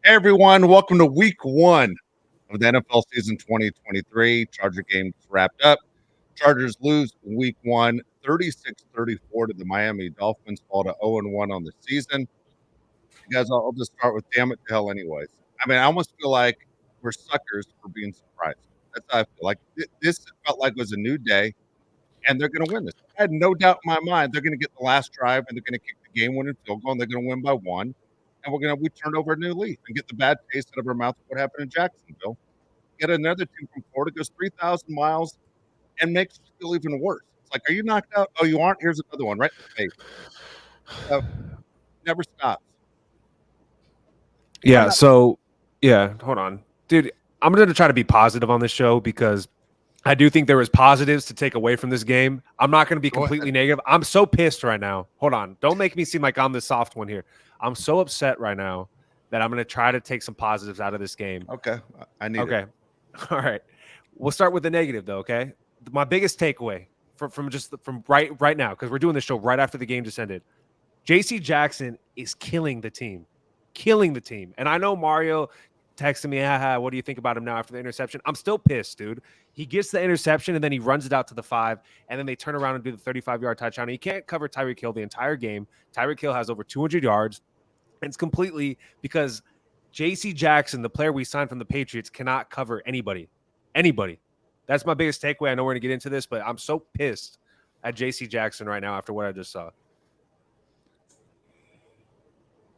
Hey everyone, welcome to week one of the NFL season 2023. Charger game wrapped up. Chargers lose week one, 36-34 to the Miami Dolphins, fall to 0-1 on the season. You guys, I'll just start with damn it to hell anyways. I mean, I almost feel like we're suckers for being surprised. That's how I feel. Like this felt like it was a new day, and they're going to win this. I had no doubt in my mind they're going to get the last drive, and they're going to kick the game-winning field goal, and they're going to win by one. And we turn over a new leaf and get the bad taste out of our mouth of what happened in Jacksonville. Get another team from Florida, goes 3,000 miles and makes it feel even worse. It's like, are you knocked out? Oh, you aren't? Here's another one right in the face. So, never stops. Yeah. So, hold on, dude. I'm going to try to be positive on this show because I do think there was positives to take away from this game. I'm not going to be completely negative. I'm so pissed right now. Hold on. Don't make me seem like I'm the soft one here. I'm so upset right now that I'm going to try to take some positives out of this game. Okay. I need it. All right. We'll start with the negative though, okay? My biggest takeaway from right now, because we're doing this show right after the game just ended. JC Jackson is killing the team. And I know Mario texting me, what do you think about him now after the interception? I'm still pissed, dude. He gets the interception, and then he runs it out to the 5, and then they turn around and do the 35-yard touchdown. He can't cover Tyreek Hill the entire game. Tyreek Hill has over 200 yards. And it's completely because J.C. Jackson, the player we signed from the Patriots, cannot cover anybody. That's my biggest takeaway. I know we're going to get into this, but I'm so pissed at J.C. Jackson right now after what I just saw.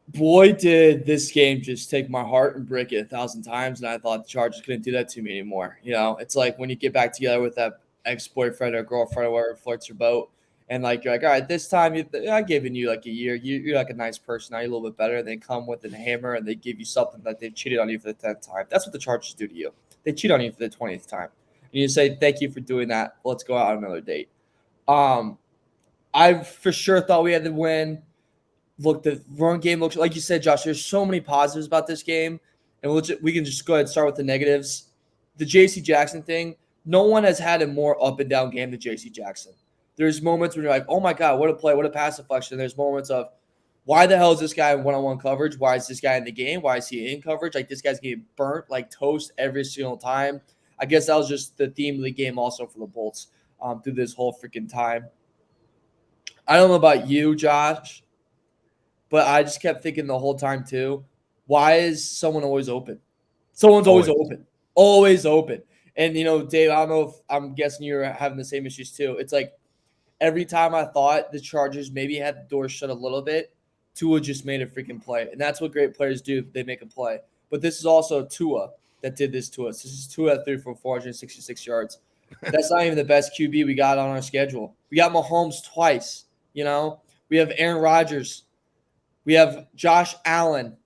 Boy, did this game just take my heart and break it 1,000 times, and I thought the Chargers couldn't do that to me anymore. You know, it's like when you get back together with that ex-boyfriend or girlfriend or whatever floats your boat, and like you're like, all right, this time I've given you like a year. You're like a nice person. Now you're a little bit better. And they come with a hammer and they give you something that they've cheated on you for the 10th time. That's what the Chargers do to you. They cheat on you for the 20th time. And you say, thank you for doing that. Let's go out on another date. I for sure thought we had to win. Look, the run game looks like you said, Josh. There's so many positives about this game, and we can just go ahead and start with the negatives. The J.C. Jackson thing. No one has had a more up and down game than J.C. Jackson. There's moments when you're like, oh my god, what a play, what a pass deflection. And there's moments of, why the hell is this guy in one-on-one coverage? Why is this guy in the game? Why is he in coverage? Like this guy's getting burnt like toast every single time. I guess that was just the theme of the game also for the Bolts through this whole freaking time. I don't know about you, Josh. But I just kept thinking the whole time, too, why is someone always open? Someone's always open. Always open. And, you know, Dave, I don't know if I'm guessing you're having the same issues, too. It's like every time I thought the Chargers maybe had the door shut a little bit, Tua just made a freaking play. And that's what great players do. They make a play. But this is also Tua that did this to us. This is Tua that threw for 466 yards. That's not even the best QB we got on our schedule. We got Mahomes twice, you know. We have Aaron Rodgers. We have Josh Allen.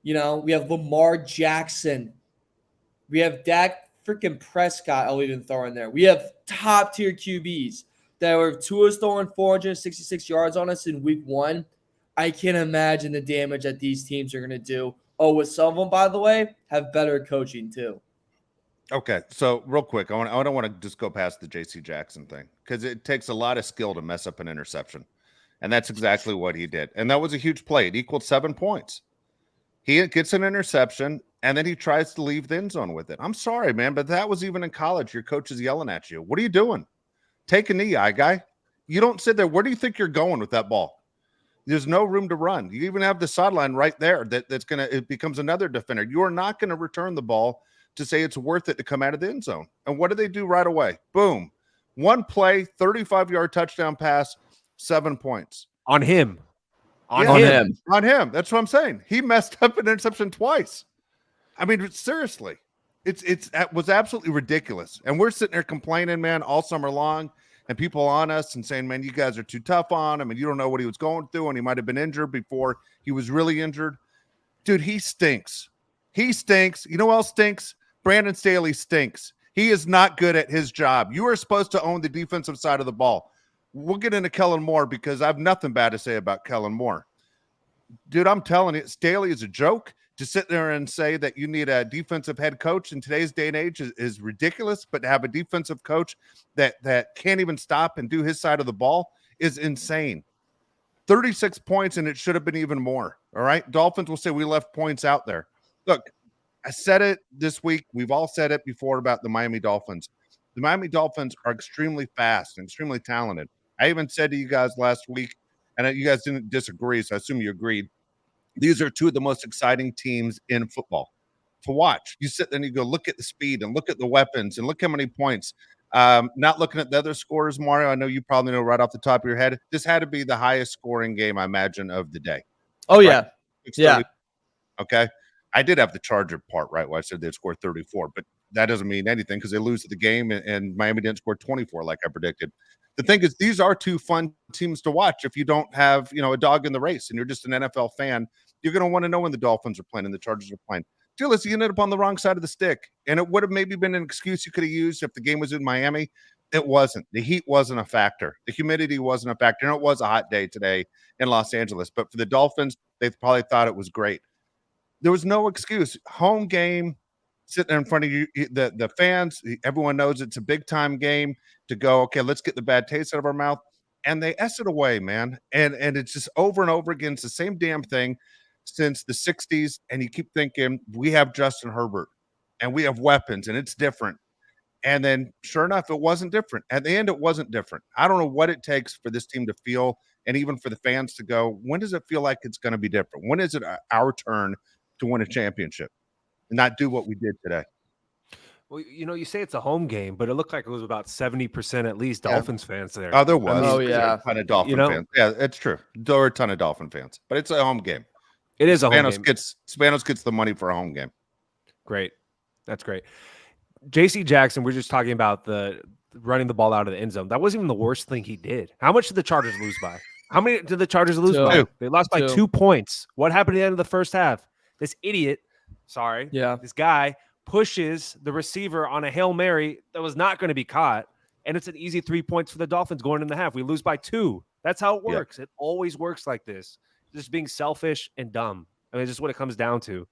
You know, we have Lamar Jackson. We have Dak freaking Prescott. I'll even throw in there. We have top-tier QBs that were Tua's throwing 466 yards on us in week one. I can't imagine the damage that these teams are going to do. Oh, with some of them, by the way, have better coaching too. Okay, so real quick, I don't want to just go past the J.C. Jackson thing because it takes a lot of skill to mess up an interception. And that's exactly what he did. And that was a huge play. It equaled 7 points. He gets an interception, and then he tries to leave the end zone with it. I'm sorry, man, but that was even in college. Your coach is yelling at you. What are you doing? Take a knee, guy. You don't sit there. Where do you think you're going with that ball? There's no room to run. You even have the sideline right there it becomes another defender. You are not going to return the ball to say it's worth it to come out of the end zone. And what do they do right away? Boom. One play, 35-yard touchdown pass, 7 points on him. On him. That's what I'm saying. He messed up an interception twice. I mean, seriously, it was absolutely ridiculous. And we're sitting there complaining, man, all summer long, and people on us and saying, man, you guys are too tough on him, and you don't know what he was going through, and he might have been injured before he was really injured. Dude, he stinks. He stinks. You know who else stinks? Brandon Staley stinks. He is not good at his job. You are supposed to own the defensive side of the ball. We'll get into Kellen Moore because I have nothing bad to say about Kellen Moore. Dude, I'm telling you, Staley is a joke. To sit there and say that you need a defensive head coach in today's day and age is ridiculous, but to have a defensive coach that can't even stop and do his side of the ball is insane. 36 points, and it should have been even more, all right? Dolphins will say we left points out there. Look, I said it this week. We've all said it before about the Miami Dolphins. The Miami Dolphins are extremely fast and extremely talented. I even said to you guys last week, and you guys didn't disagree, so I assume you agreed. These are two of the most exciting teams in football to watch. You sit there and you go, look at the speed and look at the weapons and look how many points. Not looking at the other scores, Mario. I know you probably know right off the top of your head. This had to be the highest scoring game, I imagine, of the day. Oh, yeah. Right? Yeah. Okay. I did have the Charger part right where I said they'd score 34, but that doesn't mean anything because they lose the game and Miami didn't score 24 like I predicted. The thing is, these are two fun teams to watch. If you don't have, a dog in the race and you're just an NFL fan, you're going to want to know when the Dolphins are playing and the Chargers are playing. Listen, you ended up on the wrong side of the stick, and it would have maybe been an excuse you could have used if the game was in Miami. It wasn't. The heat wasn't a factor. The humidity wasn't a factor. And it was a hot day today in Los Angeles. But for the Dolphins, they probably thought it was great. There was no excuse. Home game, sitting in front of you, the fans, everyone knows it's a big-time game to go, okay, let's get the bad taste out of our mouth. And they S it away, man. And it's just over and over again. It's the same damn thing since the 60s. And you keep thinking, we have Justin Herbert, and we have weapons, and it's different. And then, sure enough, it wasn't different. At the end, it wasn't different. I don't know what it takes for this team to feel, and even for the fans to go, when does it feel like it's going to be different? When is it our turn to win a championship and not do what we did today? Well, you say it's a home game, but it looked like it was about 70% at least Dolphins fans there. Oh, there was. A ton of Dolphin fans. Yeah, it's true. There were a ton of Dolphin fans, but it's a home game. It is a home game. Spanos gets the money for a home game. Great. That's great. J.C. Jackson, we're just talking about the running the ball out of the end zone. That wasn't even the worst thing he did. How much did the Chargers lose by? How many did the Chargers lose by? They lost by 2 points. What happened at the end of the first half? This idiot, this guy pushes the receiver on a Hail Mary that was not going to be caught, and it's an easy 3 points for the Dolphins going in the half. We lose by 2. That's how it works. It always works like this. Just being selfish and dumb. I mean, it's just what it comes down to.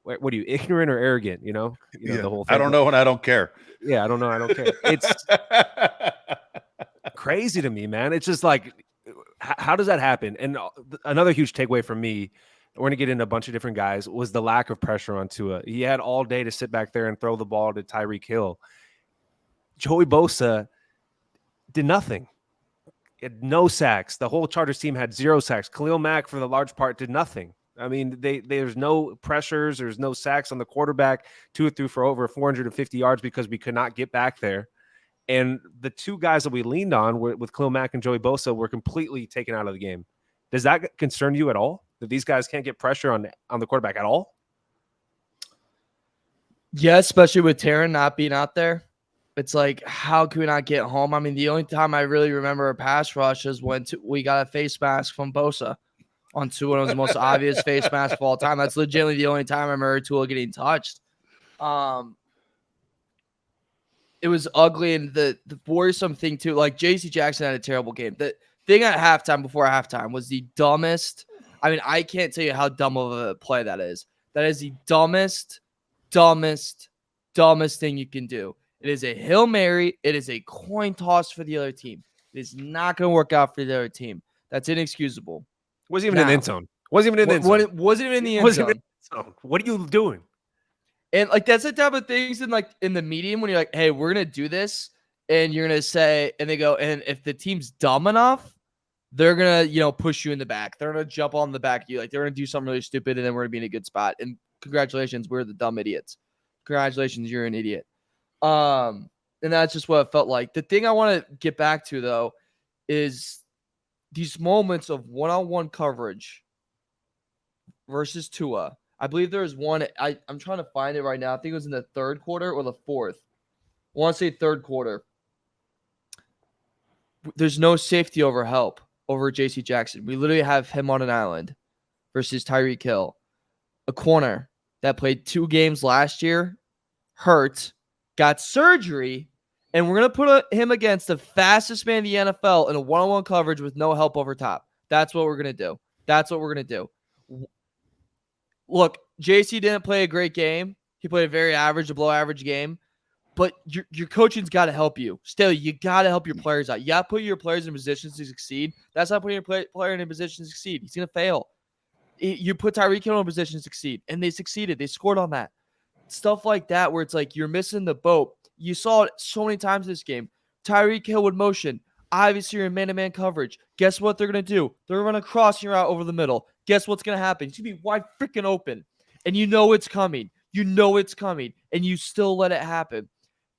What are you, ignorant or arrogant? The whole thing. I don't know and I don't care. Yeah, I don't know. I don't care. It's crazy to me, man. It's just like, how does that happen? And another huge takeaway from me, we're going to get into a bunch of different guys, was the lack of pressure on Tua. He had all day to sit back there and throw the ball to Tyreek Hill. Joey Bosa did nothing. Had no sacks. The whole Chargers team had 0 sacks. Khalil Mack, for the large part, did nothing. I mean, there's no pressures. There's no sacks on the quarterback. Tua threw for over 450 yards because we could not get back there. And the 2 guys that we leaned on with Khalil Mack and Joey Bosa were completely taken out of the game. Does that concern you at all, that these guys can't get pressure on the quarterback at all? Yeah, especially with Taron not being out there. It's like, how can we not get home? I mean, the only time I really remember a pass rush is when we got a face mask from Bosa on Tua. It was the most obvious face mask of all time. That's legitimately the only time I remember Tua getting touched. It was ugly, and the worrisome thing too, like J.C. Jackson had a terrible game. The thing at halftime, before halftime, was the dumbest. I mean, I can't tell you how dumb of a play that is. That is the dumbest thing you can do. It is a Hail Mary. It is a coin toss for the other team. It is not going to work out for the other team. That's inexcusable. Wasn't even in the end zone. Wasn't even in the end zone. Wasn't even in the end zone. What are you doing? And like, that's the type of things in the medium when you're like, hey, we're going to do this. And you're going to say, and they go, and if the team's dumb enough, they're going to, push you in the back. They're going to jump on the back of you. Like, they're going to do something really stupid, and then we're going to be in a good spot. And congratulations, we're the dumb idiots. Congratulations, you're an idiot. And that's just what it felt like. The thing I want to get back to, though, is these moments of one-on-one coverage versus Tua. I believe there was one. I'm trying to find it right now. I think it was in the third quarter or the fourth. I want to say third quarter. There's no safety over help over J.C. Jackson. We literally have him on an island versus Tyreek Hill. A corner that played 2 games last year, hurt, got surgery, and we're going to put him against the fastest man in the NFL in a one-on-one coverage with no help over top. That's what we're going to do. Look, JC didn't play a great game. He played a very average to below average game. But your coaching's got to help you. Still, you got to help your players out. You got to put your players in positions to succeed. That's not putting your player in a position to succeed. He's going to fail. You put Tyreek Hill in a position to succeed, and they succeeded. They scored on that. Stuff like that where it's like you're missing the boat. You saw it so many times this game. Tyreek Hill would motion. Obviously, you're in man-to-man coverage. Guess what they're going to do? They're going to cross you out over the middle. Guess what's going to happen? It's going to be wide freaking open. And you know it's coming. You know it's coming. And you still let it happen.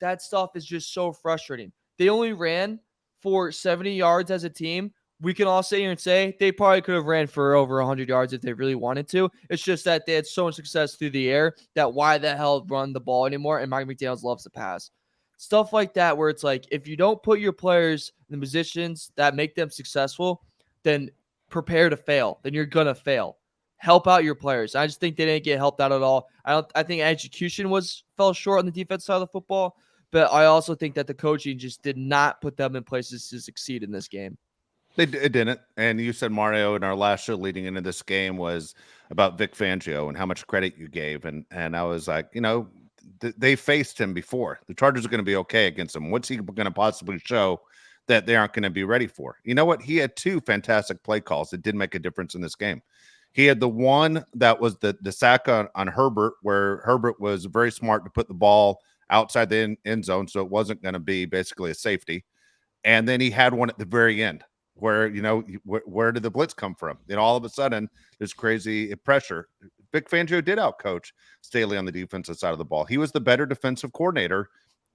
That stuff is just so frustrating. They only ran for 70 yards as a team. We can all sit here and say they probably could have ran for over 100 yards if they really wanted to. It's just that they had so much success through the air that why the hell run the ball anymore? And Mike McDaniels loves to pass. Stuff like that where it's like if you don't put your players in the positions that make them successful, then prepare to fail. Then you're going to fail. Help out your players. I just think they didn't get helped out at all. I think execution fell short on the defense side of the football, but I also think that the coaching just did not put them in places to succeed in this game. It didn't. And you said, Mario, in our last show leading into this game was about Vic Fangio and how much credit you gave. And I was like, they faced him before. The Chargers are going to be okay against him. What's he going to possibly show that they aren't going to be ready for? You know what? He had 2 fantastic play calls that did make a difference in this game. He had the one that was the sack on Herbert, where Herbert was very smart to put the ball outside the end zone, so it wasn't going to be basically a safety. And then he had one at the very end where, where did the blitz come from? And all of a sudden, there's crazy pressure. Vic Fangio did outcoach Staley on the defensive side of the ball. He was the better defensive coordinator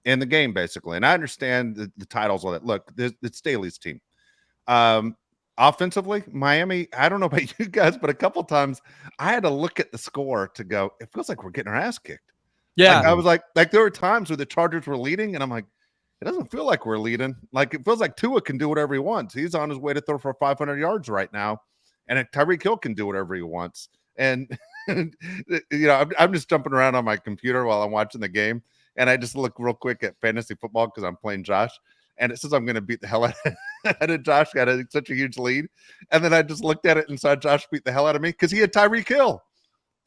in the game, basically. And I understand the titles of that. Look, it's Staley's team. Offensively, Miami, I don't know about you guys, but a couple times I had to look at the score to go, it feels like we're getting our ass kicked. Yeah. I was like there were times where the Chargers were leading, and I'm like, it doesn't feel like we're leading. Like, it feels like Tua can do whatever he wants. He's on his way to throw for 500 yards right now, and Tyreek Hill can do whatever he wants. And, I'm just jumping around on my computer while I'm watching the game, and I just look real quick at fantasy football because I'm playing Josh, and it says I'm going to beat the hell out of Josh. Got such a huge lead. And then I just looked at it and saw Josh beat the hell out of me because he had Tyreek Hill.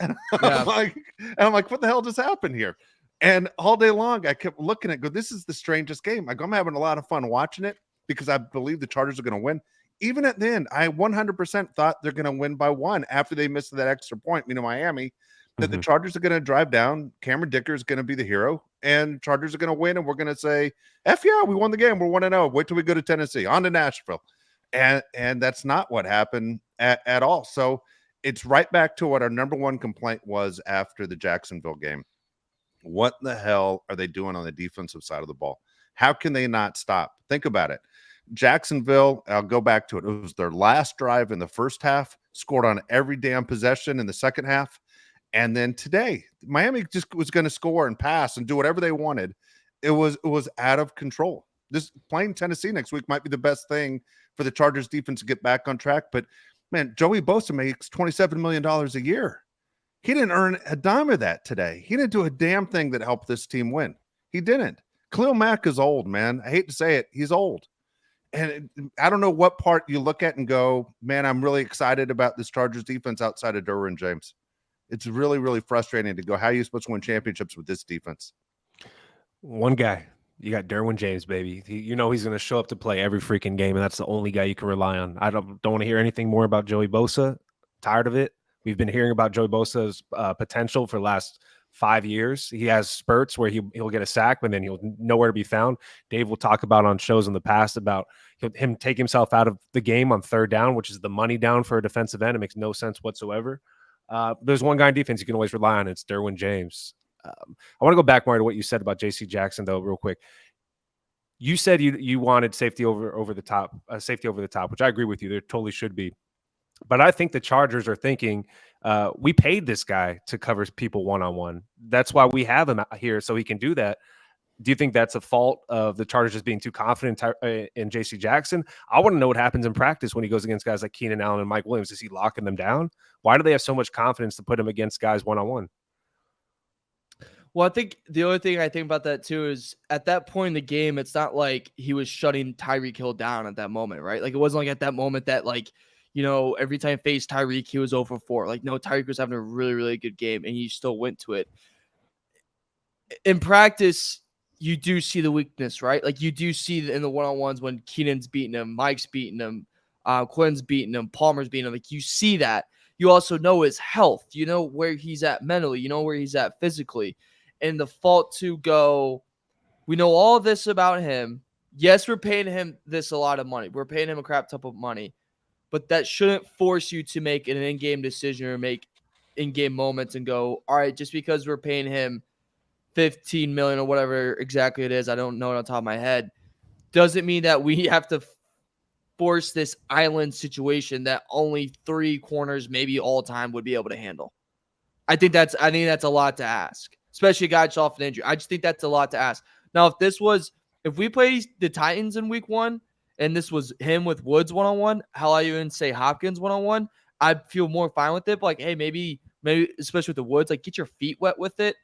And I'm like, what the hell just happened here? And all day long, I kept looking at this is the strangest game. Like, I'm having a lot of fun watching it because I believe the Chargers are going to win. Even at the end, I 100% thought they're going to win by 1 after they missed that extra point, Miami, that the Chargers are going to drive down. Cameron Dicker is going to be the hero, and Chargers are going to win, and we're going to say, F yeah, we won the game. We're 1-0. Wait till we go to Tennessee, on to Nashville. And that's not what happened at all. So it's right back to what our number one complaint was after the Jacksonville game. What the hell are they doing on the defensive side of the ball? How can they not stop? Think about it. Jacksonville, I'll go back to it. It was their last drive in the first half, scored on every damn possession in the second half. And then today, Miami just was going to score and pass and do whatever they wanted. It was out of control. This playing Tennessee next week might be the best thing for the Chargers defense to get back on track. But, man, Joey Bosa makes $27 million a year. He didn't earn a dime of that today. He didn't do a damn thing that helped this team win. He didn't. Khalil Mack is old, man. I hate to say it. He's old. And I don't know what part you look at and go, man, I'm really excited about this Chargers defense outside of Derwin James. It's really, really frustrating to go, how are you supposed to win championships with this defense? One guy. You got Derwin James, baby. He's going to show up to play every freaking game, and that's the only guy you can rely on. I don't want to hear anything more about Joey Bosa. Tired of it. We've been hearing about Joey Bosa's potential for the last 5 years. He has spurts where he'll get a sack, but then he'll nowhere to be found. Dave will talk about on shows in the past about him take himself out of the game on third down, which is the money down for a defensive end. It makes no sense whatsoever. There's one guy in defense you can always rely on. It's Derwin James. I want to go back more to what you said about J.C. Jackson, though, real quick. You said you wanted safety over the top, which I agree with you. There totally should be. But I think the Chargers are thinking, we paid this guy to cover people one-on-one. That's why we have him here, so he can do that. Do you think that's a fault of the Chargers just being too confident in J.C. Jackson? I want to know what happens in practice when he goes against guys like Keenan Allen and Mike Williams. Is he locking them down? Why do they have so much confidence to put him against guys one-on-one? Well, I think the other thing I think about that too is at that point in the game, it's not like he was shutting Tyreek Hill down at that moment, right? Like, it wasn't like at that moment that, like, every time he faced Tyreek, he was 0 for 4. Like, no, Tyreek was having a really, really good game, and he still went to it. In practice, you do see the weakness, right? Like, you do see in the one-on-ones when Keenan's beating him, Mike's beating him, Quinn's beating him, Palmer's beating him. Like, you see that. You also know his health. You know where he's at mentally. You know where he's at physically. And the fault to go, we know all this about him. Yes, we're paying him this a lot of money. We're paying him a crap ton of money. But that shouldn't force you to make an in-game decision or make in-game moments and go, all right, just because we're paying him 15 million or whatever exactly it is, I don't know it on top of my head, doesn't mean that we have to force this island situation that only 3 corners, maybe all time, would be able to handle. I think that's a lot to ask, especially a guy just off an injury. I just think that's a lot to ask. Now, if we play the Titans in week 1 and this was him with Woods one-on-one, hell, I even say Hopkins one-on-one, I'd feel more fine with it. But like, hey, maybe especially with the Woods, like get your feet wet with it.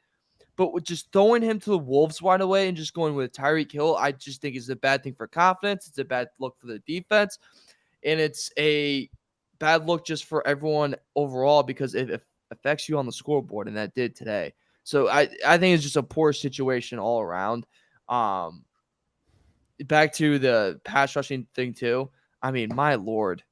But with just throwing him to the Wolves right away and just going with Tyreek Hill, I just think is a bad thing for confidence. It's a bad look for the defense. And it's a bad look just for everyone overall because it affects you on the scoreboard, and that did today. So I think it's just a poor situation all around. Back to the pass rushing thing too. I mean, my Lord,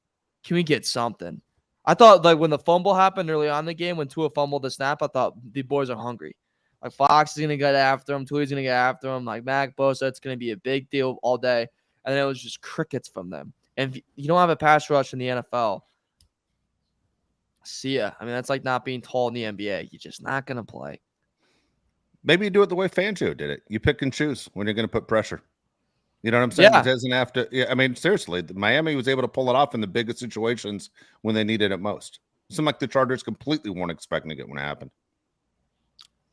can we get something? I thought like when the fumble happened early on in the game, when Tua fumbled the snap, I thought the boys are hungry. Like Fox is gonna get after him, Tui's gonna get after him. Like Mac Bosa, it's gonna be a big deal all day. And then it was just crickets from them. And if you don't have a pass rush in the NFL, see ya. I mean, that's like not being tall in the NBA. You're just not gonna play. Maybe you do it the way Fangio did it. You pick and choose when you're going to put pressure. You know what I'm saying? Yeah. It doesn't have to. Yeah, I mean, seriously, Miami was able to pull it off in the biggest situations when they needed it most. It seemed like the Chargers completely weren't expecting it when it happened.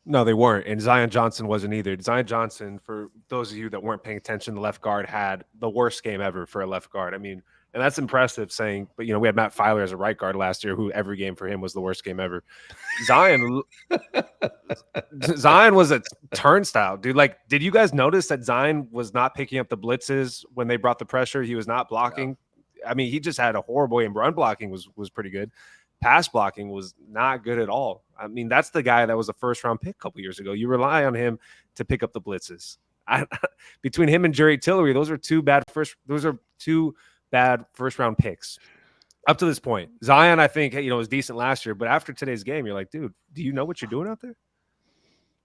No, they weren't. And Zion Johnson wasn't either. Zion Johnson, for those of you that weren't paying attention, the left guard had the worst game ever for a left guard. I mean, and that's impressive saying, but we had Matt Filer as a right guard last year, who every game for him was the worst game ever. Zion was a turnstile, dude. Like, did you guys notice that Zion was not picking up the blitzes when they brought the pressure? He was not blocking. Yeah. I mean, he just had a horrible game. Run blocking was pretty good. Pass blocking was not good at all. I mean, that's the guy that was a first-round pick a couple years ago. You rely on him to pick up the blitzes. Between him and Jerry Tillery, those are two bad first-round picks up to this point. Zion, I think, was decent last year, but after today's game, you're like, dude, do you know what you're doing out there?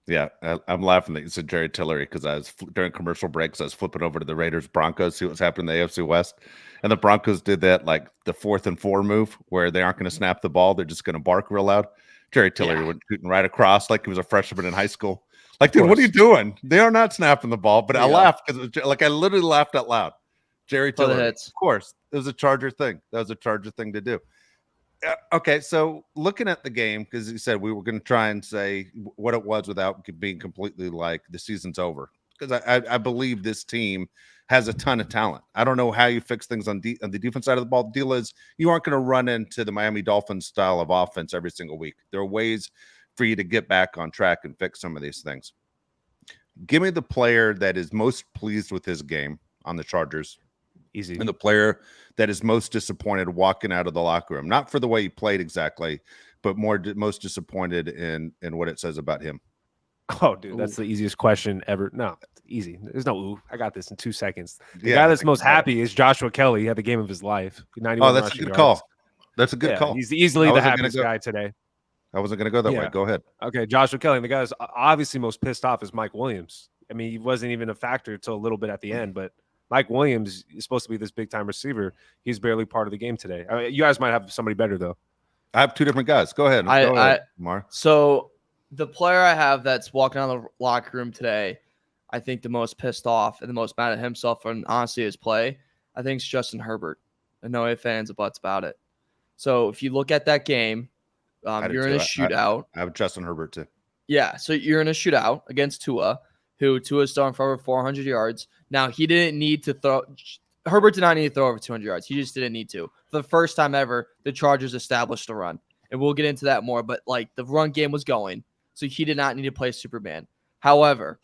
Yeah, I'm laughing that you said Jerry Tillery because I was during commercial breaks. I was flipping over to the Raiders Broncos, see what's happening in the AFC West, and the Broncos did that like the 4th and 4 move where they aren't going to snap the ball; they're just going to bark real loud. Jerry Tillery went shooting right across like he was a freshman in high school. Like, dude, what are you doing? They are not snapping the ball. But I laughed because I literally laughed out loud. Jerry Tillery, of course, it was a Charger thing. That was a Charger thing to do. Okay, so looking at the game, because you said we were going to try and say what it was without being completely like the season's over. Because I believe this team has a ton of talent. I don't know how you fix things on the defense side of the ball. The deal is you aren't going to run into the Miami Dolphins style of offense every single week. There are ways for you to get back on track and fix some of these things. Give me the player that is most pleased with his game on the Chargers. Easy. And the player that is most disappointed walking out of the locker room, not for the way he played exactly, but most disappointed in what it says about him. Oh, dude, that's the easiest question ever. No, easy. There's no ooh. I got this in 2 seconds. The guy that's most happy is Joshua Kelly. He had the game of his life. Oh, that's a good call. That's a good call. He's easily the happiest guy today. I wasn't going to go that way. Go ahead. Okay, Joshua Kelly. And the guy that's obviously most pissed off is Mike Williams. I mean, he wasn't even a factor until a little bit at the end, but Mike Williams is supposed to be this big-time receiver. He's barely part of the game today. I mean, you guys might have somebody better, though. I have 2 different guys. Go ahead. Go ahead, Mar. So the player I have that's walking out of the locker room today, I think the most pissed off and the most mad at himself and honestly his play, I think it's Justin Herbert. And no ifs, ands, or buts about it. So if you look at that game, you're in a shootout. I have Justin Herbert too. Yeah, so you're in a shootout against Tua, who Tua's throwing for over 400 yards. Now, he didn't need to throw – Herbert did not need to throw over 200 yards. He just didn't need to. For the first time ever, the Chargers established a run. And we'll get into that more, but, like, the run game was going, so he did not need to play Superman. However,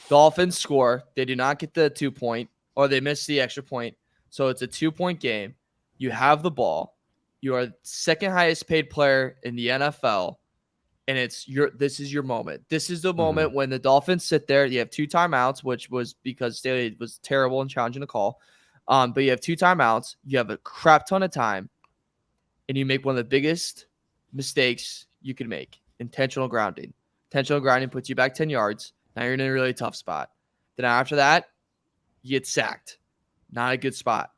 Dolphins score. They do not get the 2-point, or they miss the extra point. So it's a 2-point game. You have the ball. You are the second highest paid player in the NFL. And this is your moment. This is the moment when the Dolphins sit there. You have 2 timeouts, which was because Staley was terrible and challenging the call. But you have 2 timeouts. You have a crap ton of time. and you make one of the biggest mistakes you can make. Intentional grounding. Intentional grounding puts you back 10 yards. Now you're in a really tough spot. Then after that, you get sacked. Not a good spot.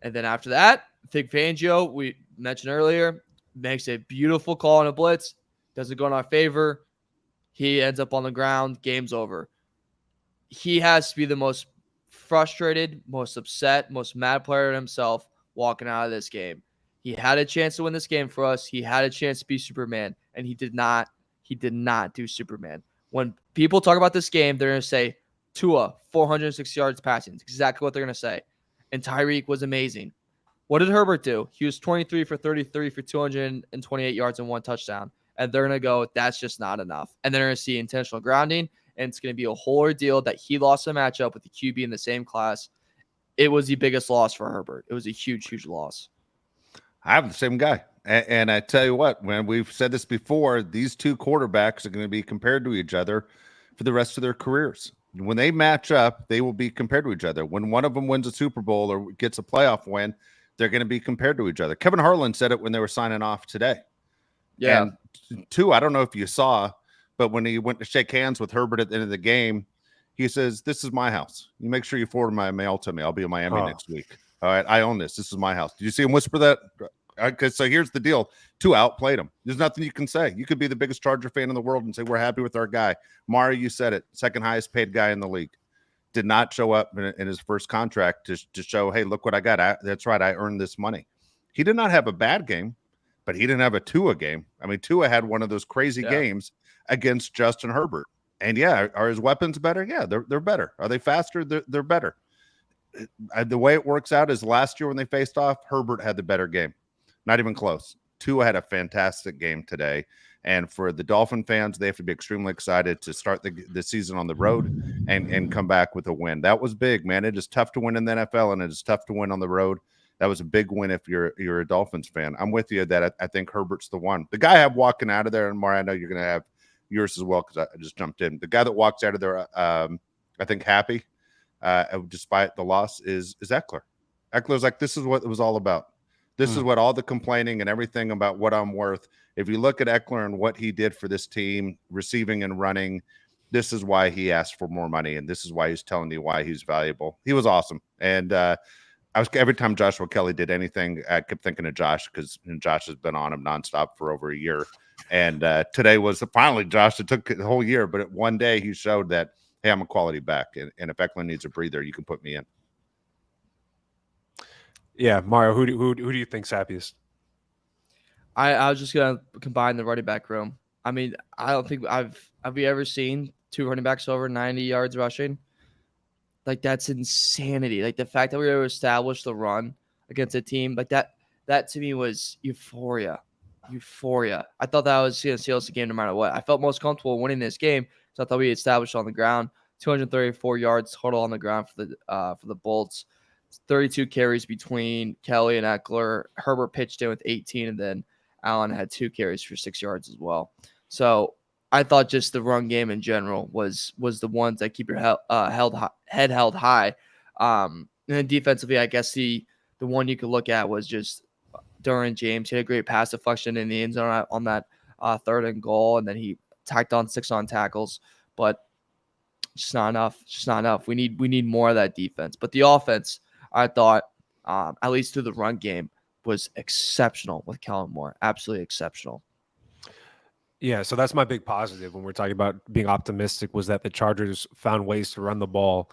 And then after that, Vic Fangio, we mentioned earlier, makes a beautiful call on a blitz. Doesn't go in our favor. He ends up on the ground. Game's over. He has to be the most frustrated, most upset, most mad player himself walking out of this game. He had a chance to win this game for us. He had a chance to be Superman, and he did not. He did not do Superman. When people talk about this game, they're going to say, Tua, 406 yards passing. It's exactly what they're going to say. And Tyreek was amazing. What did Herbert do? He was 23 for 33 for 228 yards and 1 touchdown. And they're going to go, that's just not enough. And they're going to see intentional grounding, and it's going to be a whole ordeal that he lost a matchup with the QB in the same class. It was the biggest loss for Herbert. It was a huge, huge loss. I have the same guy. And I tell you what, when we've said this before, these two quarterbacks are going to be compared to each other for the rest of their careers. When they match up, they will be compared to each other. When one of them wins a Super Bowl or gets a playoff win, they're going to be compared to each other. Kevin Harlan said it when they were signing off today. Yeah. And two, I don't know if you saw, but when he went to shake hands with Herbert at the end of the game, he says, "This is my house. You make sure you forward my mail to me. I'll be in Miami next week. All right, I own this. This is my house." Did you see him whisper that? Because so here's the deal. Tua outplayed him. There's nothing you can say. You could be the biggest Charger fan in the world and say, we're happy with our guy. Mario, you said it. Second highest paid guy in the league. Did not show up in his first contract to show, hey, look what I got. That's right. I earned this money. He did not have a bad game, but he didn't have a Tua game. I mean, Tua had one of those crazy games against Justin Herbert. And yeah, are his weapons better? Yeah, they're better. Are they faster? They're better. The way it works out is last year when they faced off, Herbert had the better game. Not even close. Tua had a fantastic game today. And for the Dolphin fans, they have to be extremely excited to start the season on the road and come back with a win. That was big, man. It is tough to win in the NFL, and it is tough to win on the road. That was a big win if you're a Dolphins fan. I'm with you that I think Herbert's the one. The guy I have walking out of there, and Mario, I know you're going to have yours as well because I just jumped in. The guy that walks out of there, I think happy, despite the loss, is Eckler. Eckler's like, this is what it was all about. This is what all the complaining and everything about what I'm worth. If you look at Eckler and what he did for this team, receiving and running, this is why he asked for more money, and this is why he's telling you why he's valuable. He was awesome. And every time Joshua Kelly did anything, I kept thinking of Josh because Josh has been on him nonstop for over a year. And today was finally Josh. It took the whole year, but one day he showed that, hey, I'm a quality back. And if Eckler needs a breather, you can put me in. Yeah, Mario, who do you think's happiest? I was just gonna combine the running back room. I mean, I don't think have we ever seen 2 running backs over 90 yards rushing? Like, that's insanity. Like, the fact that we were able to establish the run against a team like that to me was euphoria. I thought that was gonna seal us the game no matter what. I felt most comfortable winning this game, so I thought we established on the ground. 234 yards total on the ground for the Bolts. 32 carries between Kelly and Eckler. Herbert pitched in with 18, and then Allen had 2 carries for 6 yards as well. So I thought just the run game in general was the ones that keep your head held high. And then defensively, I guess the one you could look at was just Derwin James. He had a great pass deflection in the end zone on that 3rd and goal, and then he tacked on 6 on tackles, but just not enough. We need more of that defense. But the offense, I thought, at least through the run game, was exceptional with Kellen Moore. Absolutely exceptional. Yeah, so that's my big positive when we're talking about being optimistic, was that the Chargers found ways to run the ball.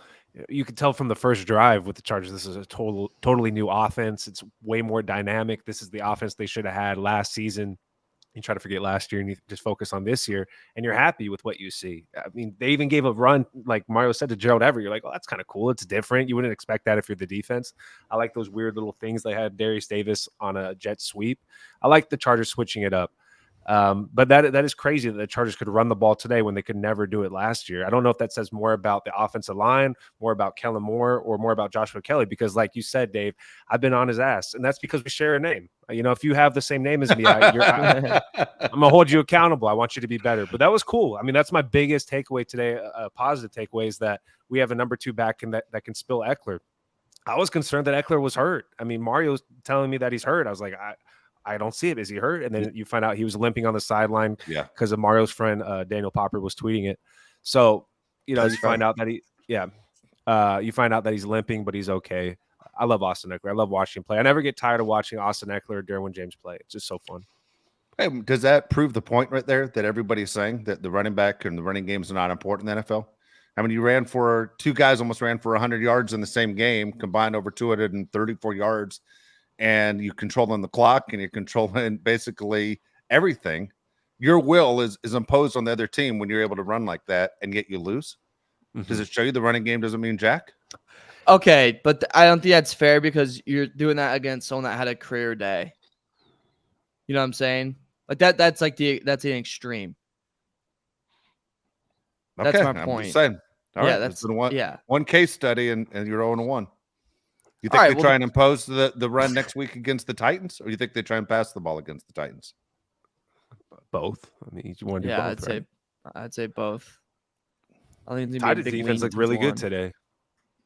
You could tell from the first drive with the Chargers, this is a totally new offense. It's way more dynamic. This is the offense they should have had last season. You try to forget last year and you just focus on this year, and you're happy with what you see. I mean, they even gave a run, like Mario said, to Gerald Everett. You're like, oh, that's kind of cool. It's different. You wouldn't expect that if you're the defense. I like those weird little things. They had Darius Davis on a jet sweep. I like the Chargers switching it up. But that is crazy that the Chargers could run the ball today when they could never do it last year. I don't know if that says more about the offensive line, more about Kellen Moore, or more about Joshua Kelly, because like you said, Dave, I've been on his ass, and that's because we share a name. You know, if you have the same name as me, I'm going to hold you accountable. I want you to be better. But that was cool. I mean, that's my biggest takeaway today, a positive takeaway, is that we have a number 2 back that can spill Eckler. I was concerned that Eckler was hurt. I mean, Mario's telling me that he's hurt. I was like, I don't see it. Is he hurt? And then you find out he was limping on the sideline Yeah. because of Mario's friend Daniel Popper was tweeting it. So, you know, That's you find out that you find out that he's limping, but he's okay. I love Austin Eckler. I love watching him play. I never get tired of watching Austin Eckler or Derwin James play. It's just so fun. Hey, does that prove the point right there that everybody's saying that the running back and the running games are not important in the NFL? I mean, you ran for two guys almost ran for 100 yards in the same game, combined over 234 yards, and you controlling the clock and you're controlling basically everything. Your will is imposed on the other team when you're able to run like that, and yet you lose. Mm-hmm. Does it show you the running game doesn't mean jack? Okay, but I don't think that's fair because you're doing that against someone that had a career day. You know what I'm saying? Like that's an extreme. That's Okay, my I'm point. just saying. All right, that's one case study, and you're 0-1. You think right, they try and impose the run next week against the Titans, or you think they try and pass the ball against the Titans? Both. I mean, you want to do both, I'd say both. I think Titans defense looked really good today.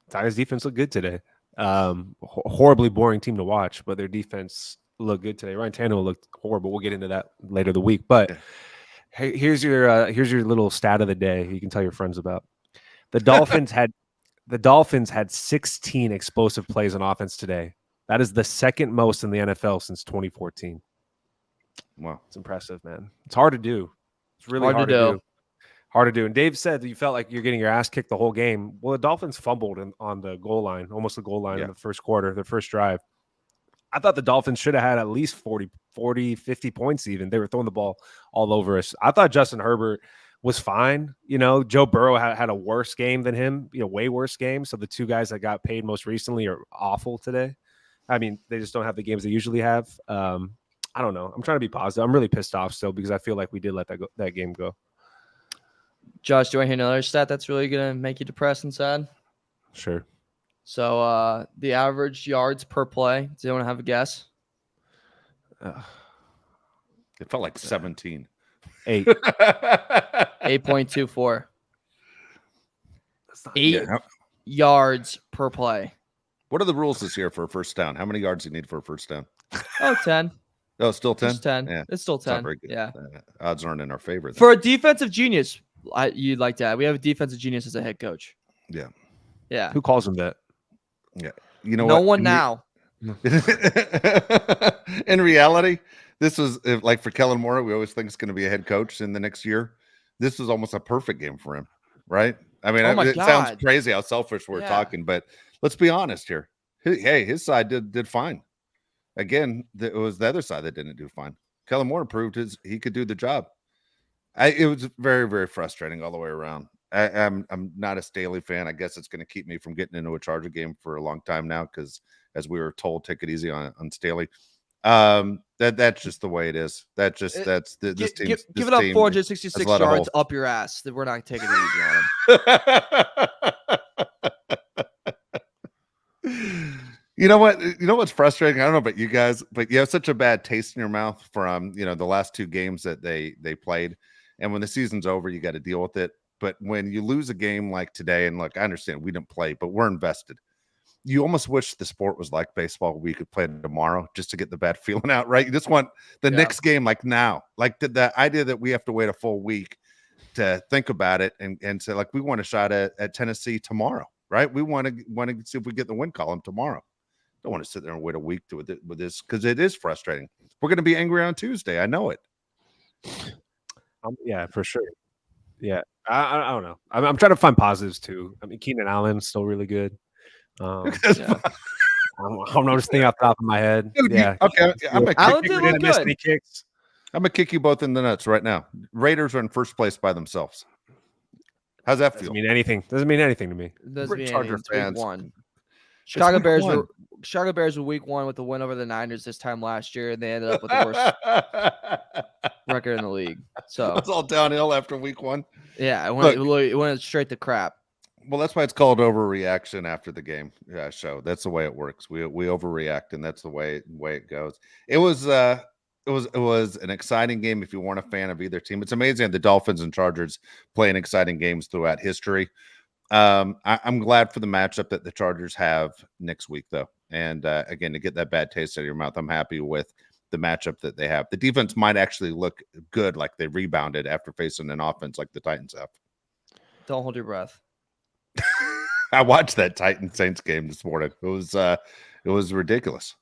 Titans defense looked good today. Horribly boring team to watch, but their defense looked good today. Ryan Tannehill looked horrible. We'll get into that later the week. But hey, here's your little stat of the day you can tell your friends about. The Dolphins had 16 explosive plays on offense today. That is the second most in the NFL since 2014. Wow, it's impressive, man. It's hard to do. It's really hard to do. Hard to do. And Dave said that you felt like you're getting your ass kicked the whole game. Well, the Dolphins fumbled on the goal line, almost the goal line in the first quarter, the first drive. I thought the Dolphins should have had at least 40, 50 points even. They were throwing the ball all over us. I thought Justin Herbert was fine. You know, Joe Burrow had a worse game than him, way worse game. So the two guys that got paid most recently are awful today. I mean, they just don't have the games they usually have. I don't know. I'm trying to be positive. I'm really pissed off still because I feel like we did let that game go. Josh, do I hear another stat that's really going to make you depressed and sad? Sure. So the average yards per play, does anyone have a guess? It felt like 17. 8. 8.24. 8 yards per play. What are the rules this year for a first down? How many yards do you need for a first down? 10. Oh, still 10? It's 10. Yeah. It's still 10. Yeah. Odds aren't in our favor. For a defensive genius, you'd like that. We have a defensive genius as a head coach. Yeah. Yeah. Who calls him that? Yeah. You know no what? one now. In reality, this was like for Kellen Moore, we always think it's going to be a head coach in the next year. This was almost a perfect game for him, right? I mean, it sounds crazy how selfish we're talking, but let's be honest here. Hey, his side did fine. Again, it was the other side that didn't do fine. Kellen Moore proved he could do the job. It was very, very frustrating all the way around. I'm not a Staley fan. I guess it's going to keep me from getting into a Charger game for a long time now because, as we were told, take it easy on Staley. That's just the way it is. This team. Give it up 466 yards up your ass. That we're not taking it easy on him. You know what? You know what's frustrating? I don't know about you guys, but you have such a bad taste in your mouth from the last two games that they played, and when the season's over, you got to deal with it. But when you lose a game like today, and look, I understand we didn't play, but we're invested. You almost wish the sport was like baseball. We could play it tomorrow just to get the bad feeling out, right? You just want the next game like now. Like the idea that we have to wait a full week to think about it and say, like, we want a shot at Tennessee tomorrow, right? We want to see if we get the win column tomorrow. Don't want to sit there and wait a week with this because it is frustrating. We're going to be angry on Tuesday. I know it. Yeah, for sure. Yeah, I don't know. I'm trying to find positives too. I mean, Keenan Allen's still really good. I'm just thinking off the top of my head. Dude, yeah. Okay. I'm gonna kick you both in the nuts right now. Raiders are in first place by themselves. How's that feel? Doesn't mean anything. Doesn't mean anything to me. Doesn't mean Charger anything. fans. Week 1. Chicago Bears were week 1 with the win over the Niners this time last year, and they ended up with the worst record in the league. So it's all downhill after week 1. Yeah, it went straight to crap. Well, that's why it's called overreaction after the game show. That's the way it works. We overreact, and that's the way it goes. It was an exciting game if you weren't a fan of either team. It's amazing the Dolphins and Chargers playing exciting games throughout history. I'm glad for the matchup that the Chargers have next week, though. And again, to get that bad taste out of your mouth, I'm happy with the matchup that they have. The defense might actually look good, like they rebounded after facing an offense like the Titans have. Don't hold your breath. I watched that Titans Saints game this morning. It was ridiculous.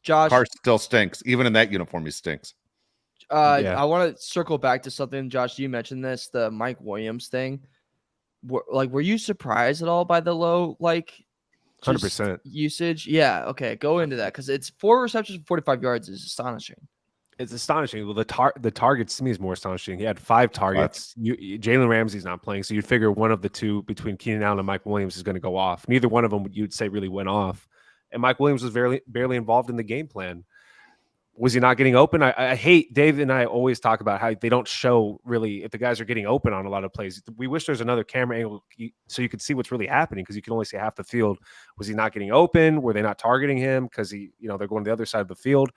Josh, Carr still stinks. Even in that uniform, he stinks. Yeah. I want to circle back to something, Josh. You mentioned this, the Mike Williams thing. Were you surprised at all by the low, 100%. usage? Yeah. Okay. Go into that because it's 4 receptions, 45 yards is astonishing. It's astonishing. Well, the targets to me is more astonishing. He had 5 targets. Jalen Ramsey's not playing, so you'd figure one of the two between Keenan Allen and Mike Williams is going to go off. Neither one of them you'd say really went off. And Mike Williams was barely involved in the game plan. Was he not getting open? I hate, Dave and I always talk about how they don't show really if the guys are getting open on a lot of plays. We wish there's another camera angle so you could see what's really happening because you can only see half the field. Was he not getting open? Were they not targeting him because they're going to the other side of the field?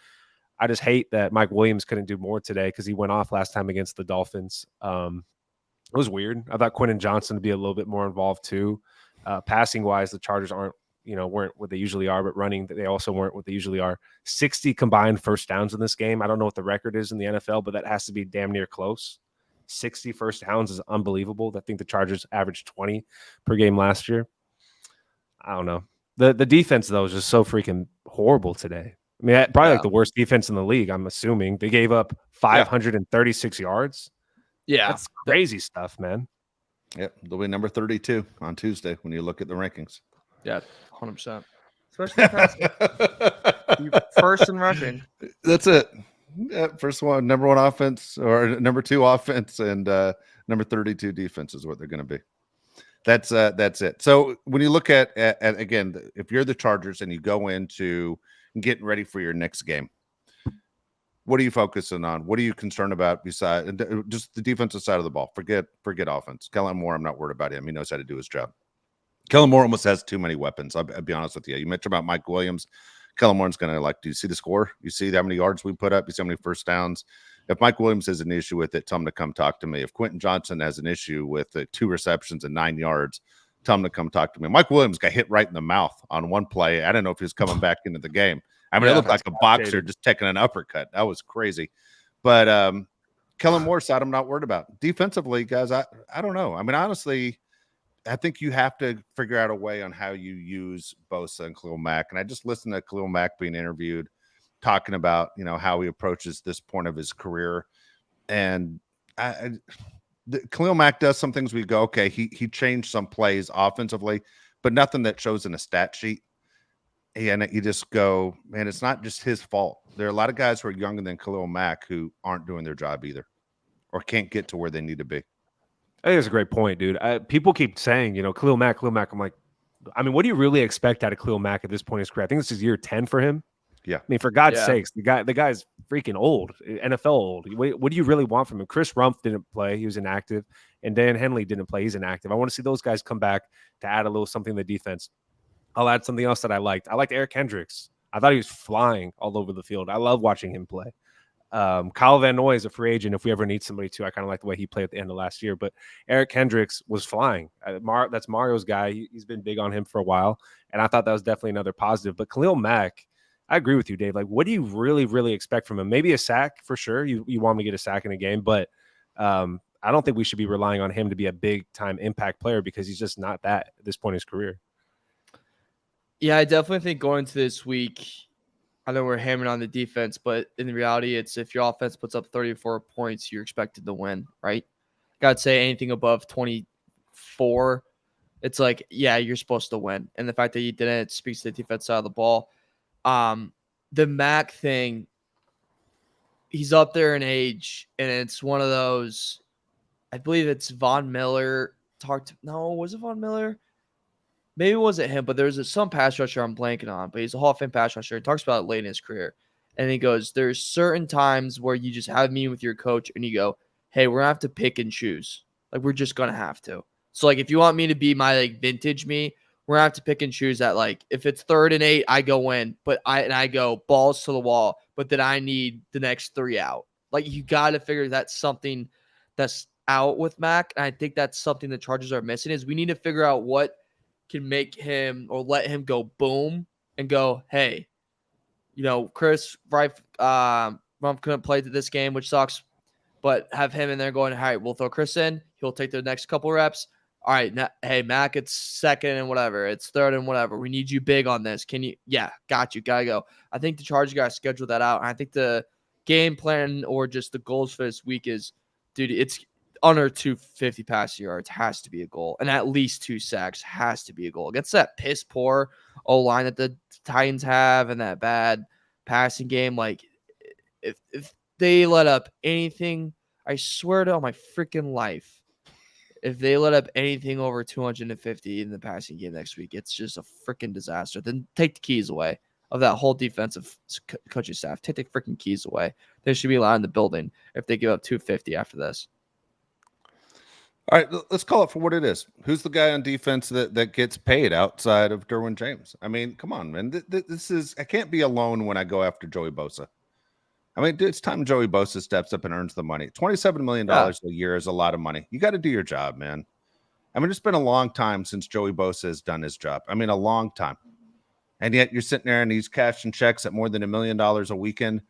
I just hate that Mike Williams couldn't do more today because he went off last time against the Dolphins. It was weird. I thought Quentin Johnson would be a little bit more involved too. Passing wise, the Chargers weren't what they usually are, but running, they also weren't what they usually are. 60 combined first downs in this game. I don't know what the record is in the NFL, but that has to be damn near close. 60 first downs is unbelievable. I think the Chargers averaged 20 per game last year. I don't know. The defense, though, is just so freaking horrible today. I mean, probably like the worst defense in the league, I'm assuming. They gave up 536 yards. Yeah. That's crazy stuff, man. Yep. They'll be number 32 on Tuesday when you look at the rankings. Yeah, 100%. Especially passing. First in rushing. That's it. Yeah, first one, number 1 offense or number 2 offense and number 32 defense is what they're going to be. That's it. So when you look at again, if you're the Chargers and you go into getting ready for your next game, what are you focusing on? What are you concerned about besides just the defensive side of the ball? Forget offense. Kellen Moore, I'm not worried about him. He knows how to do his job. Kellen Moore almost has too many weapons. I'll be honest with you. You mentioned about Mike Williams. Kellen Moore's going to do you see the score? You see how many yards we put up? You see how many first downs? If Mike Williams has an issue with it, tell him to come talk to me. If Quentin Johnson has an issue with 2 receptions and 9 yards, tell him to come talk to me. Mike Williams got hit right in the mouth on one play. I don't know if he was coming back into the game. I mean, it looked like a boxer just taking an uppercut. That was crazy. But Kellen Moore's side, I'm not worried about. Defensively, guys, I don't know. I mean, honestly, I think you have to figure out a way on how you use Bosa and Khalil Mack. And I just listened to Khalil Mack being interviewed, talking about how he approaches this point of his career. And Khalil Mack does some things we go, okay, he changed some plays offensively, but nothing that shows in a stat sheet. And you just go, man, it's not just his fault. There are a lot of guys who are younger than Khalil Mack who aren't doing their job either or can't get to where they need to be. I think that's a great point, dude. People keep saying, Khalil Mack. I'm like, I mean, what do you really expect out of Khalil Mack at this point in his career? I think this is year 10 for him. Yeah. I mean, for God's sakes, the guy's freaking old, NFL old. What do you really want from him? Chris Rumpf didn't play. He was inactive. And Dan Henley didn't play. He's inactive. I want to see those guys come back to add a little something to the defense. I'll add something else that I liked. I liked Eric Hendricks. I thought he was flying all over the field. I love watching him play. Kyle Van Noy is a free agent. If we ever need somebody to, I kind of like the way he played at the end of last year. But Eric Hendricks was flying. That's Mario's guy. He's been big on him for a while, and I thought that was definitely another positive. But Khalil Mack, I agree with you, Dave. Like, what do you really, really expect from him? Maybe a sack for sure. You want him to get a sack in a game, but I don't think we should be relying on him to be a big time impact player because he's just not that at this point in his career. Yeah, I definitely think going to this week, I know we're hammering on the defense, but in reality, it's if your offense puts up 34 points, you're expected to win, right? I'd say anything above 24, it's like, yeah, you're supposed to win. And the fact that you didn't, it speaks to the defense side of the ball. The Mac thing, he's up there in age, and it's one of those, I believe it's Von Miller was it Von Miller? Maybe it wasn't him, but there's some pass rusher I'm blanking on, but he's a Hall of Fame pass rusher. He talks about it late in his career. And he goes, there's certain times where you just have a meeting with your coach and you go, hey, we're going to have to pick and choose. Like, we're just going to have to. So, like, if you want me to be my, vintage me, we're going to have to pick and choose that, if it's 3rd and 8, I go in, but I go balls to the wall, but then I need the next 3 out. Like, you got to figure that's something that's out with Mac. And I think that's something the Chargers are missing is we need to figure out what can make him or let him go boom and go, hey, Chris Rumph couldn't play this game, which sucks. But have him in there going, all right, we'll throw Chris in. He'll take the next couple reps. All right, hey, Mac, it's second and whatever. It's third and whatever. We need you big on this. Can you? Yeah, got you. Gotta go. I think the Chargers got to schedule that out. I think the game plan or just the goals for this week is, dude, it's under 250 passing yards has to be a goal. And at least 2 sacks has to be a goal. Against that piss poor O-line that the Titans have and that bad passing game, like if they let up anything, I swear to my freaking life, if they let up anything over 250 in the passing game next week, it's just a freaking disaster. Then take the keys away of that whole defensive coaching staff. Take the freaking keys away. They should be allowed in the building if they give up 250 after this. All right, let's call it for what it is. Who's the guy on defense that gets paid outside of Derwin James? I mean, come on, man. This is, I can't be alone when I go after Joey Bosa. I mean, dude, it's time Joey Bosa steps up and earns the money. $27 million a year is a lot of money. You got to do your job, man. I mean, it's been a long time since Joey Bosa has done his job. I mean, a long time. And yet you're sitting there and he's cashing checks at more than $1 million a weekend.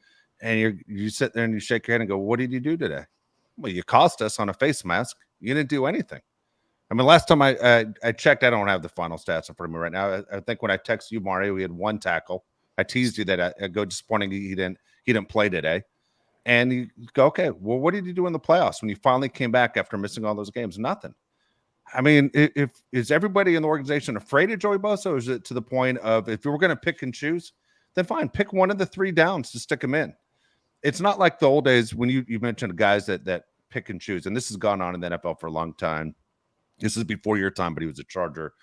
And you sit there and you shake your head and go, what did you do today? Well, you cost us on a face mask. You didn't do anything. I mean, last time I checked, I don't have the final stats in front of me right now. I think when I texted you, Mario, we had 1 tackle. I teased you that I go disappointing. He didn't play today. And you go, okay, well, what did you do in the playoffs when you finally came back after missing all those games? Nothing. I mean, is everybody in the organization afraid of Joey Bosa, or is it to the point of if we're going to pick and choose, then fine, pick one of the 3 downs to stick them in. It's not like the old days when you mentioned guys that pick and choose, and this has gone on in the NFL for a long time. This is before your time, but he was a Charger.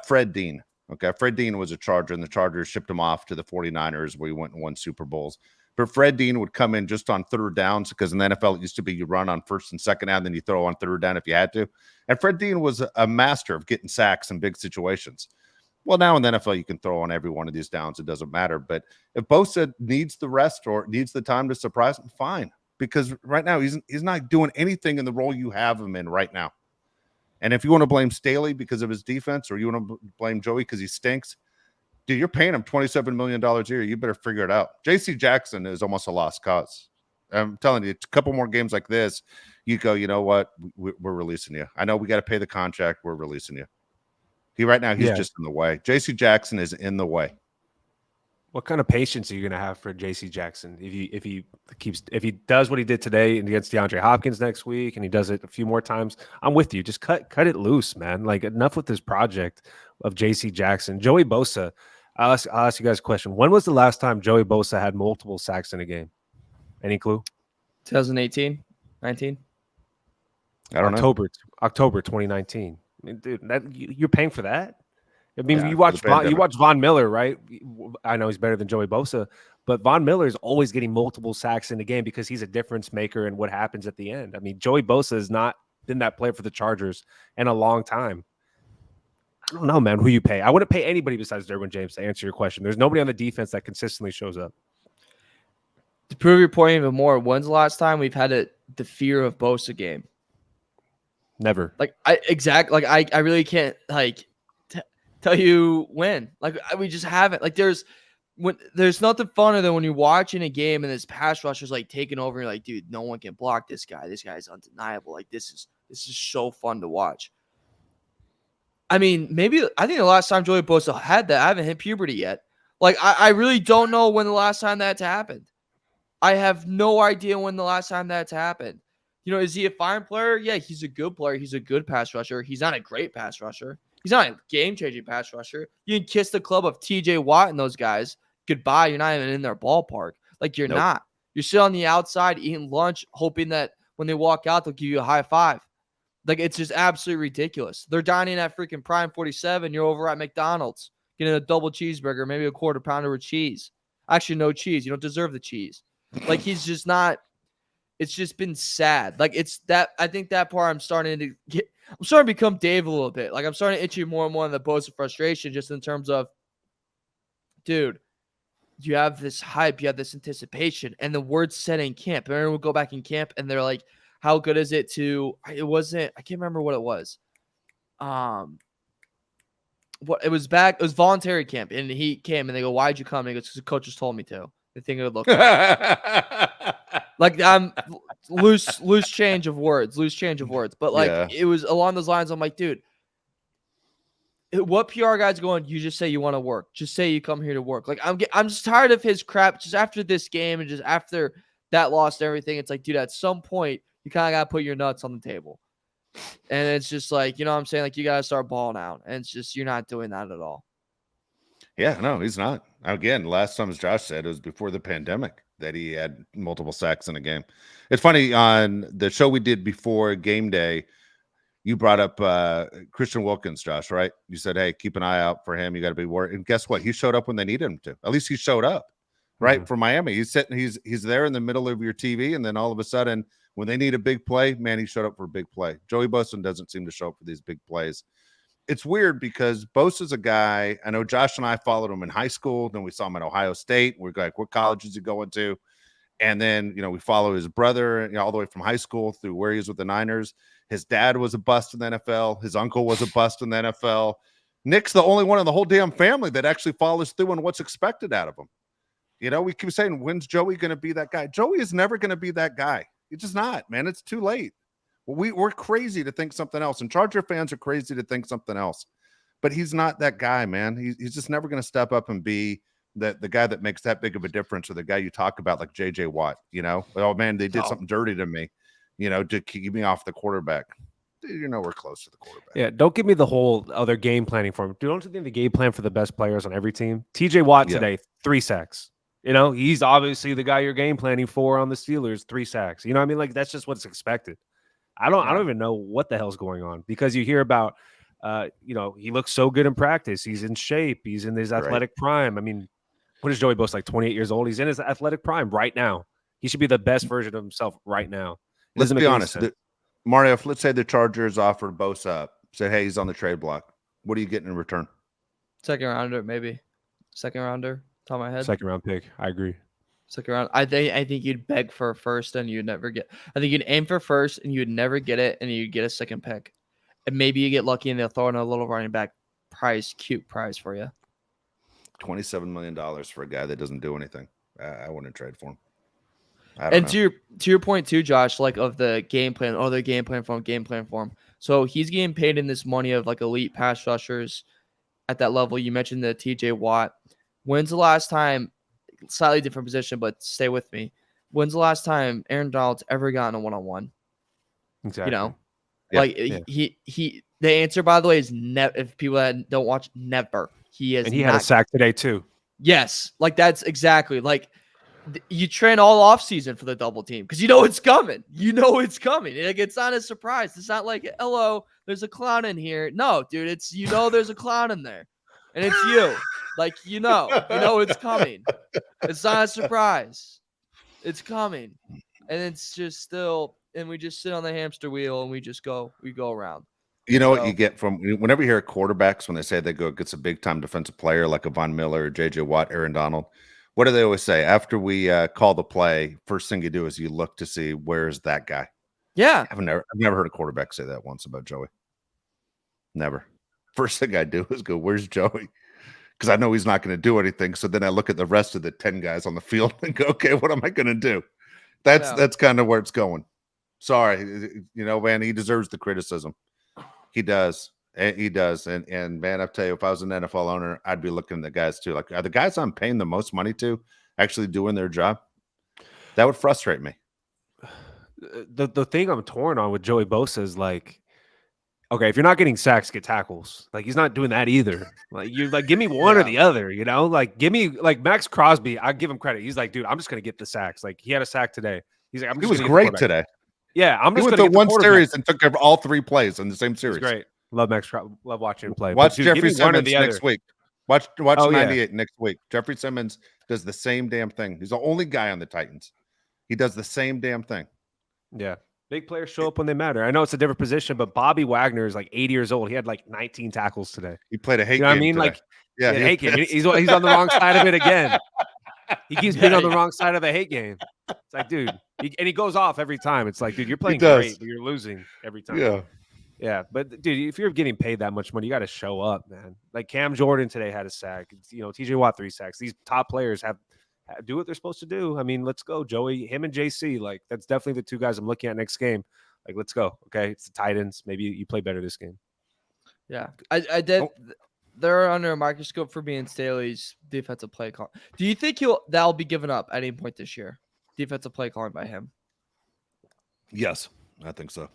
Fred Dean. Okay, Fred Dean was a Charger, and the Chargers shipped him off to the 49ers where he went and won Super Bowls. But Fred Dean would come in just on 3rd downs because in the NFL it used to be you run on 1st and 2nd down, then you throw on 3rd down if you had to. And Fred Dean was a master of getting sacks in big situations. Well, now in the NFL you can throw on every one of these downs. It doesn't matter. But if Bosa needs the rest or needs the time to surprise him, fine. Because right now he's not doing anything in the role you have him in right now. And if you want to blame Staley because of his defense or you want to blame Joey because he stinks, dude, you're paying him $27 million a year. You better figure it out. J.C. Jackson is almost a lost cause. I'm telling you, a couple more games like this, you go, you know what? We're releasing you. I know we got to pay the contract. We're releasing you. Right now, he's just in the way. J.C. Jackson is in the way. What kind of patience are you going to have for J.C. Jackson if he does what he did today and against DeAndre Hopkins next week and he does it a few more times? I'm with you. Just cut it loose, man. Like enough with this project of J.C. Jackson. Joey Bosa. I'll ask you guys a question. When was the last time Joey Bosa had multiple sacks in a game? Any clue? 2018, 19. I don't know. October 2019. I mean, dude, you're paying for that? I mean, you watch Von Miller, right? I know he's better than Joey Bosa, but Von Miller is always getting multiple sacks in the game because he's a difference maker in what happens at the end. I mean, Joey Bosa has not been that player for the Chargers in a long time. I don't know, man, who you pay. I wouldn't pay anybody besides Derwin James to answer your question. There's nobody on the defense that consistently shows up. To prove your point even more, when's the last time we've had the fear of Bosa game? Never. I really can't tell you when. We just haven't. There's nothing funner than when you're watching a game and this pass rusher's taking over. And you're like, dude, no one can block this guy. This guy's undeniable. This is so fun to watch. I mean, I think the last time Joey Bosa had that, I haven't hit puberty yet. I really don't know when the last time that's happened. I have no idea when the last time that's happened. Is he a fine player? Yeah, he's a good player. He's a good pass rusher. He's not a great pass rusher. He's not a game-changing pass rusher. You can kiss the club of TJ Watt and those guys goodbye. You're not even in their ballpark. You're not. You're sitting on the outside eating lunch, hoping that when they walk out, they'll give you a high five. It's just absolutely ridiculous. They're dining at freaking Prime 47. You're over at McDonald's getting a double cheeseburger, maybe a quarter pounder with cheese. Actually, no cheese. You don't deserve the cheese. He's just not. It's just been sad. It's that. I think that part I'm starting to become Dave a little bit. I'm starting to itch you more and more on the Bosa frustration, just in terms of, dude, you have this hype, you have this anticipation, and the word's set in camp. Everyone would go back in camp, and they're like, how good is it to? It wasn't. I can't remember what it was. What it was back. It was voluntary camp, and he came, and they go, "Why'd you come?" And he goes, "Because the coach just told me to. They think it would look good." Like I'm loose change of words. But like Yeah. it was along those lines. I'm like, dude, what PR guy's going? You just say you want to work. Just say you come here to work. Like I'm just tired of his crap. Just after this game and just after that loss and everything, it's like, dude, at some point you kind of gotta put your nuts on the table. And it's just like, you know what I'm saying? Like you gotta start balling out. And it's just you're not doing that at all. Yeah, no, he's not. Again, last time, as Josh said, it was before the pandemic that he had multiple sacks in a game. It's funny, on the show we did before game day, you brought up Christian Wilkins, Josh, right? You said, hey, keep an eye out for him. You got to be worried. And guess what? He showed up when they needed him to. At least he showed up, right? For Miami. He's sitting, he's there in the middle of your TV, and then all of a sudden, when they need a big play, man, he showed up for a big play. Joey Bosa doesn't seem to show up for these big plays. It's weird because Bosa's a guy, I know Josh and I followed him in high school. Then we saw him at Ohio State. We're like, what college is he going to? And then, you know, we follow his brother, you know, all the way from high school through where he is with the Niners. His dad was a bust in the NFL. His uncle was a bust in the NFL. Nick's the only one in the whole damn family that actually follows through on what's expected out of him. You know, we keep saying, when's Joey going to be that guy? Joey is never going to be that guy. It's just not, man. It's too late. We're crazy to think something else, and Charger fans are crazy to think something else. But he's not that guy, man. He's just never going to step up and be the guy that makes that big of a difference, or the guy you talk about like J.J. Watt, you know? Oh, man, they did something dirty to me, you know, to keep me off the quarterback. You're nowhere close to the quarterback. Yeah, don't give me the whole other game planning for him. Don't you think the game plan for the best players on every team? TJ Watt today, 3 sacks. You know, he's obviously the guy you're game planning for on the Steelers, 3 sacks. You know what I mean? Like, that's just what's expected. I don't even know what the hell's going on, because you hear about, you know, he looks so good in practice. He's in shape. He's in his athletic prime. I mean, what is Joey Bosa, like 28 years old? He's in his athletic prime right now. He should be the best version of himself right now. Let's be honest. Mario, if let's say the Chargers offered Bosa up, said, hey, he's on the trade block. What are you getting in return? Second rounder, maybe. Second rounder, top of my head. Second round pick. I agree. Second round. I think you'd beg for a first and you'd never get. I think you'd aim for first and you'd never get it, and you'd get a second pick. And maybe you get lucky and they'll throw in a little running back prize, cute prize for you. $27 million for a guy that doesn't do anything. I wouldn't trade for him. And to your point too, Josh, like of the game plan, the game plan for him. So he's getting paid in this money of like elite pass rushers at that level. You mentioned the TJ Watt. When's the last time? Slightly different position, but stay with me. When's the last time Aaron Donald's ever gotten a one-on-one? Exactly. You know, he. The answer, by the way, is never. If people that don't watch, never. He is. And he had a sack today too. Yes, like that's exactly like you train all off season for the double team because you know it's coming. You know it's coming. Like, it's not a surprise. It's not like, hello, there's a clown in here. No, dude, it's there's a clown in there, and it's you. Like you know it's coming. It's not a surprise. It's coming, and it's just still, and we just sit on the hamster wheel and we go around. You know what you get from whenever you hear quarterbacks when they say they go against a big time defensive player like a Von Miller, or J.J. Watt, Aaron Donald. What do they always say? After we call the play, first thing you do is you look to see where's that guy. Yeah, I've never heard a quarterback say that once about Joey. Never. First thing I do is go, where's Joey? Because I know he's not going to do anything. So then I look at the rest of the 10 guys on the field and go, okay, what am I going to do? That's kind of where it's going. Sorry, you know, man, he deserves the criticism. He does. He does. And man, I'll tell you, if I was an NFL owner, I'd be looking at the guys too. Like, are the guys I'm paying the most money to actually doing their job? That would frustrate me. The thing I'm torn on with Joey Bosa is like, okay, if you're not getting sacks, get tackles. Like, he's not doing that either. Like, you like, give me one or the other, you know? Like, give me like Max Crosby. I give him credit. He's like, dude, I'm just gonna get the sacks. Like, he had a sack today. He's like, he was great today. Yeah, I'm just going to one series and took all 3 plays in the same series. Great. Love Max. Love watching him play. Watch Jeffrey Simmons next week. Watch 98 yeah. next week. Jeffrey Simmons does the same damn thing. He's the only guy on the Titans. He does the same damn thing. Yeah. Big players show up when they matter. I know it's a different position, but Bobby Wagner is like 80 years old. He had like 19 tackles today. He played a hate game. You know what I mean? Today. Like, yeah, hate game. He's on the wrong side of it again. He keeps being on the wrong side of the hate game. It's like, dude, and he goes off every time. It's like, dude, you're playing great, but you're losing every time. Yeah. Yeah, but dude, if you're getting paid that much money, you got to show up, man. Like Cam Jordan today had a sack. TJ Watt 3 sacks. These top players have do what they're supposed to do. I mean, let's go, Joey. Him and JC, like that's definitely the two guys I'm looking at next game. Like, let's go. Okay, it's the Titans. Maybe you play better this game. Yeah, I did. They're under a microscope for being Staley's defensive play call. Do you think that'll be given up at any point this year? Defensive play calling by him. Yes, I think so.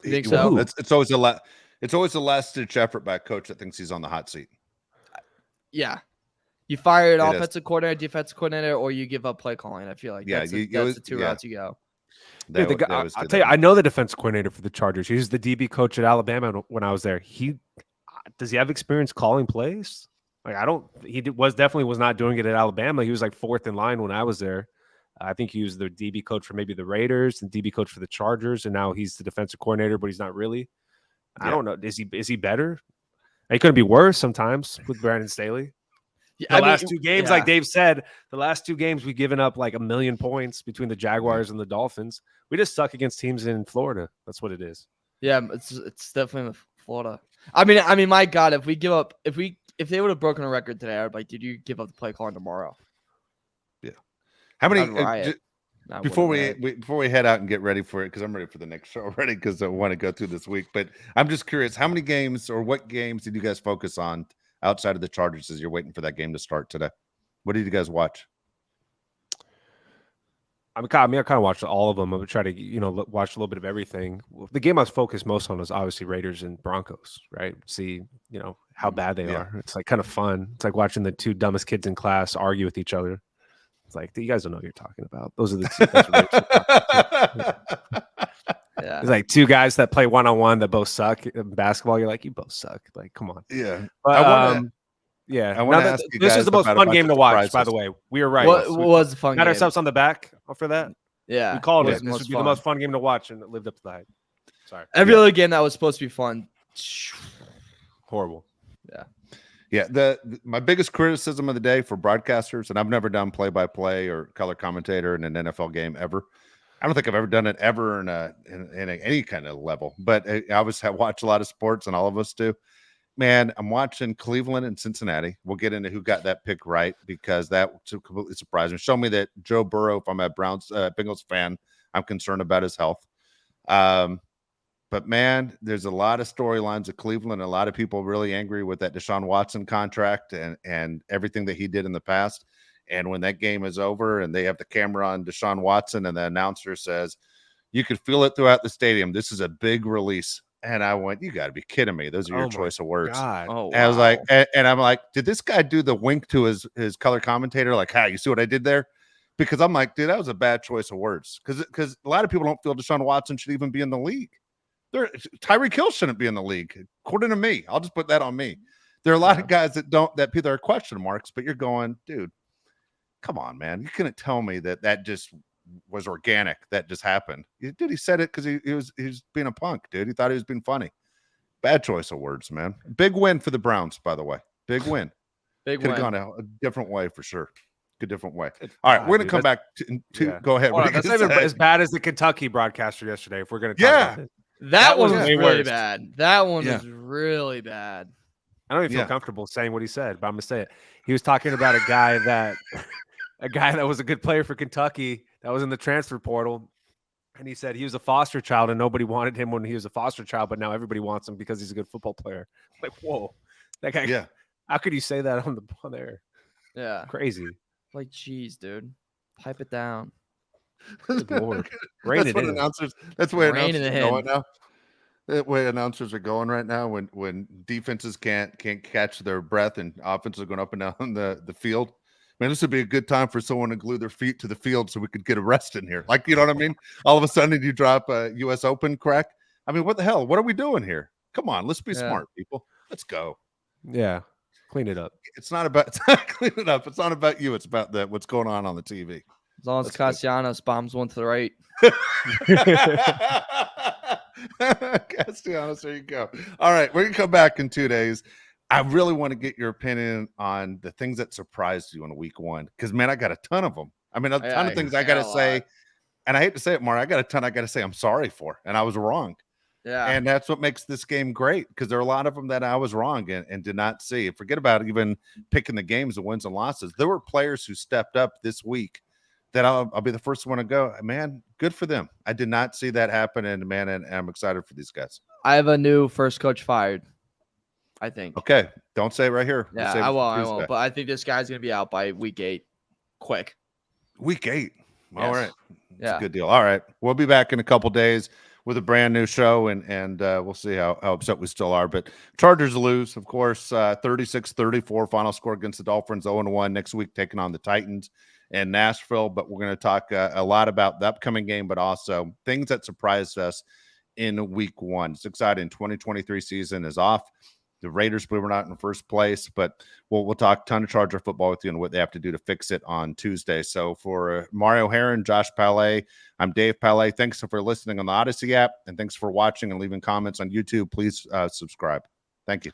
You think so? It's always a last ditch effort by a coach that thinks he's on the hot seat. Yeah, you fire an offensive coordinator, defensive coordinator, or you give up play calling. I feel like that's the two routes you go. Dude, I'll tell you, I know the defense coordinator for the Chargers. He was the DB coach at Alabama when I was there. Does he have experience calling plays? Like definitely was not doing it at Alabama. He was like fourth in line when I was there. I think he was the DB coach for maybe the Raiders and DB coach for the Chargers, and now he's the defensive coordinator, but he's not really. I don't know. Is he better? He couldn't be worse sometimes with Brandon Staley. The last two games, like Dave said, the last two games we've given up like 1 million points between the Jaguars and the Dolphins. We just suck against teams in Florida. That's what it is. Yeah, it's definitely Florida. I mean, my God, if they would have broken a record today, I'd be like, did you give up the play calling tomorrow? Yeah. How many? Before we head out and get ready for it, because I'm ready for the next show already, because I want to go through this week. But I'm just curious, how many games or what games did you guys focus on outside of the Chargers as you're waiting for that game to start today? What did you guys watch? I kind of watched all of them. I would try to, watch a little bit of everything. The game I was focused most on was obviously Raiders and Broncos, right? See, how bad they are. It's like kind of fun. It's like watching the two dumbest kids in class argue with each other. It's like, you guys don't know what you're talking about. Those are the two. Yeah. It's like two guys that play one-on-one that both suck in basketball. You're like, you both suck. Like, come on. Yeah. But, I want to ask you guys. This is the most fun game to watch, by the way. We were right. What was the fun game? Got ourselves on the back for that. Yeah. We called it. This would be the most fun game to watch, and it lived up to the hype. Sorry. Every other game that was supposed to be fun. Horrible. Yeah. Yeah. My biggest criticism of the day for broadcasters, and I've never done play-by-play or color commentator in an NFL game ever. I don't think I've ever done it ever in any kind of level, but I obviously watch a lot of sports, and all of us do. Man, I'm watching Cleveland and Cincinnati. We'll get into who got that pick right, because that was completely surprising. Show me that Joe Burrow, if I'm a Bengals fan, I'm concerned about his health. But man, there's a lot of storylines of Cleveland. A lot of people really angry with that Deshaun Watson contract and everything that he did in the past. And when that game is over and they have the camera on Deshaun Watson and the announcer says, you could feel it throughout the stadium, this is a big release. And I went, you got to be kidding me. Those are your choice of words. Oh, and I was like, and I'm like, did this guy do the wink to his color commentator? Like, you see what I did there? Because I'm like, dude, that was a bad choice of words. Because a lot of people don't feel Deshaun Watson should even be in the league. Tyreek Hill shouldn't be in the league, according to me. I'll just put that on me. There are a lot of guys that people are question marks, but you're going, dude, come on, man. You couldn't tell me that just was organic. That just happened. Dude, he said it because he was being a punk, dude. He thought he was being funny. Bad choice of words, man. Big win for the Browns, by the way. Big win. Big Could win. have gone a different way for sure. A different way. All right, we're gonna come back to go ahead. That's not even as bad as the Kentucky broadcaster yesterday. If we're gonna talk about it. That one was way really worse. bad. That one was really bad. I don't even feel comfortable saying what he said, but I'm gonna say it. He was talking about a guy that was a good player for Kentucky that was in the transfer portal, and he said he was a foster child and nobody wanted him when he was a foster child, but now everybody wants him because he's a good football player. Like, whoa, that guy. Yeah. How could you say that on there? Yeah, crazy. Like, geez, dude, pipe it down. Good Lord. That's where announcers are going now. The way announcers are going right now when defenses can't catch their breath and offenses are going up and down the field. Man, this would be a good time for someone to glue their feet to the field so we could get a rest in here. Like, you know what I mean? All of a sudden you drop a U.S. Open crack. I mean, what the hell? What are we doing here? Come on, let's be smart, people. Let's go. Yeah. Clean it up. It's not clean it up. It's not about you. It's about what's going on the TV. As long as Castellanos bombs one to the right. Castellanos, there you go. All right, we're going to come back in 2 days. I really want to get your opinion on the things that surprised you in week one. Because, man, I got a ton of them. I mean, a ton of things I got to say. And I hate to say it, Mark. I got a ton I got to say I'm sorry for. And I was wrong. Yeah. And that's what makes this game great, because there are a lot of them that I was wrong and did not see. Forget about even picking the games, the wins and losses. There were players who stepped up this week that I'll be the first one to go, man, good for them. I did not see that happen. And man, and I'm excited for these guys. I have a new first coach fired, I think. Okay. Don't say it right here. Yeah, I won't. But I think this guy's going to be out by week 8. Quick. Week 8. All Yes. right. That's Yeah. a good deal. All right. We'll be back in a couple days with a brand new show, and we'll see how upset we still are. But Chargers lose, of course, 36-34 final score against the Dolphins, 0-1 next week, taking on the Titans in Nashville. But we're going to talk a lot about the upcoming game, but also things that surprised us in week 1. It's exciting. 2023 season is off. The Raiders, believe it or not, in first place, but we'll talk a ton of Charger football with you and what they have to do to fix it on Tuesday. So for Mario Heron, Josh Palet, I'm Dave Palet. Thanks for listening on the Odyssey app, and thanks for watching and leaving comments on YouTube. Please subscribe. Thank you.